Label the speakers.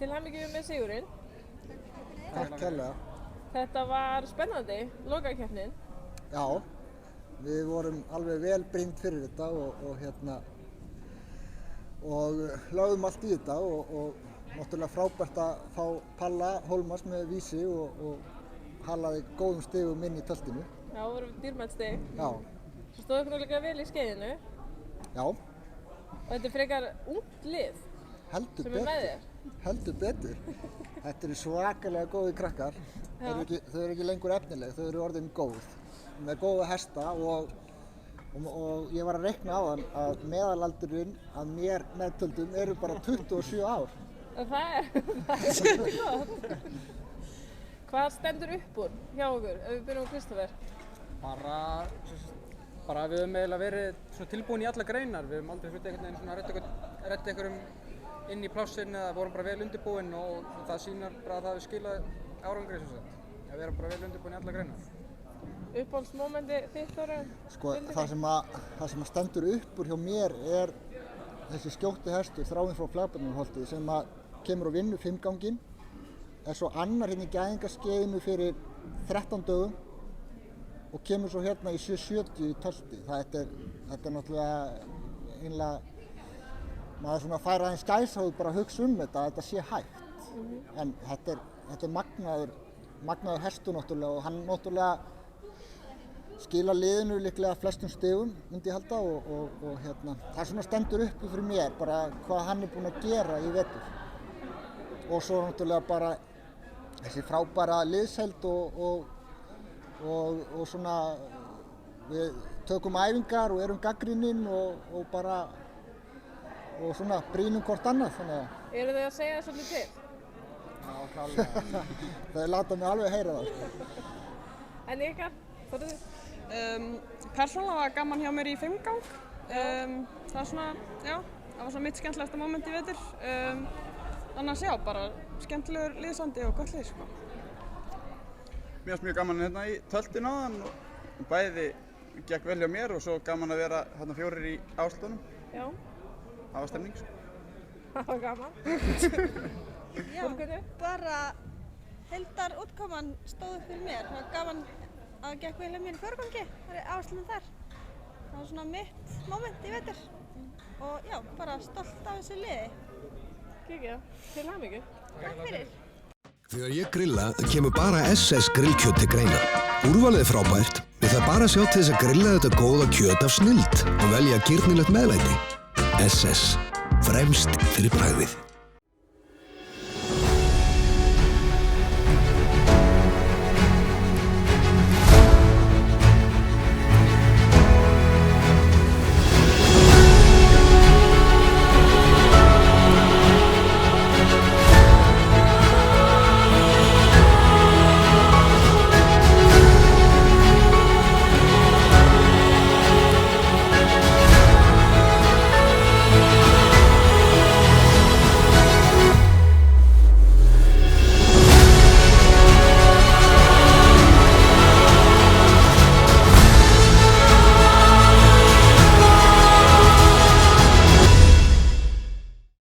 Speaker 1: Til hamingju með sigurinn.
Speaker 2: Takk kærlega.
Speaker 1: Þetta var spennandi, lokakeppnin.
Speaker 2: Já, við vorum alveg vel brýnd fyrir þetta og lögðum allt í þetta og náttúrulega frábært að fá Palla Hólmars með vísi og halaði góðum stigum inn í töltinu.
Speaker 1: Já, það voru dýrmætt stig.
Speaker 2: Já.
Speaker 1: Svo stóðu ykkur líka vel í skeiðinu.
Speaker 2: Já.
Speaker 1: Og þetta er frekar ungt lið.
Speaker 2: Heldur
Speaker 1: sem er með þér.
Speaker 2: Heldur betur. Þetta eru svakalega góði krakkar. Þau eru ekki lengur efnileg, þau eru orðin góð. Með góða hesta og ég var að reikna á þann að meðalaldurinn að mér meðtöldum eru bara 27 ár.
Speaker 1: Það er svolítið gott. Hvað stendur upp úr hjá okkur ef við byrjum á Kristoffer?
Speaker 3: Bara við höfum eiginlega verið svona tilbúin í alla greinar. Við höfum aldrei einhvern veginn svona redda einhverjum inn í plássin eða vorum bara vel undirbúin og það sýnar bara að það hefur skilað árangri sem sagt. Að vera bara vel undirbúin í alla greinar.
Speaker 1: Uppáhaldsmómenti þitt ára?
Speaker 2: Sko, það sem stendur upp úr hjá mér er þessi skjótti hestur, Þráinn frá Flagbjarnarholti, sem kemur og vinnur 5 ganginn, er svo annar hérna í gæðingaskeiðinu fyrir 13 dögum og kemur svo hérna í 770 í tölti. Þetta er náttúrulega einlega, maður svona fær aðeins gæsahúð bara að hugsa þetta, að þetta sé hægt. En þetta er magnaður hestur náttúrulega og hann náttúrulega skila liðinu líklega flestum stigum, myndi ég halda og það svona stendur upp fyrir mér bara hvað hann er búinn að gera í vetur. Og svo náttúrulega bara þessi frábæra liðsheild og svona við tökum æfingar og erum gagnrýnin og bara og svona brýnum hvort annað, þannig að...
Speaker 1: Eru þau að segja það svolítið til?
Speaker 3: Já, klálega.
Speaker 2: Þau láta mig alveg heyra það,
Speaker 1: En ykkar? Hvað er þið?
Speaker 4: Persónulega var gaman hjá mér í 5 gang. Það var svona, já, það var svona mitt skemmtilegasta moment í vetur. Annars já, bara skemmtilegur liðsandi og gott lið, sko.
Speaker 5: Mér fannst mjög gaman hérna í töltin áðan og bæði gekk vel hjá mér og svo gaman að vera hérna 4 í áslunum.
Speaker 1: Já.
Speaker 5: Það var stemning, sko.
Speaker 1: Það var gaman.
Speaker 6: Já, bara heildarútkoman stóð upp fyrir mér. Það var gaman að gekk vel hjá mér í 4 gangi, það er áslunum þar. Það var svona mitt moment í vetur og já, bara stolt af þessu liði.
Speaker 1: Kikja, til hamingju.
Speaker 6: Takk fyrir.
Speaker 7: Þegar ég grilla kemur bara SS grillkjöt til greina. Úrvalið er frábært, við þarf bara að sjá til þess að grilla þetta góða kjöt af snilld og velja girnilegt meðlæti. SS, fremst fyrir bragðið.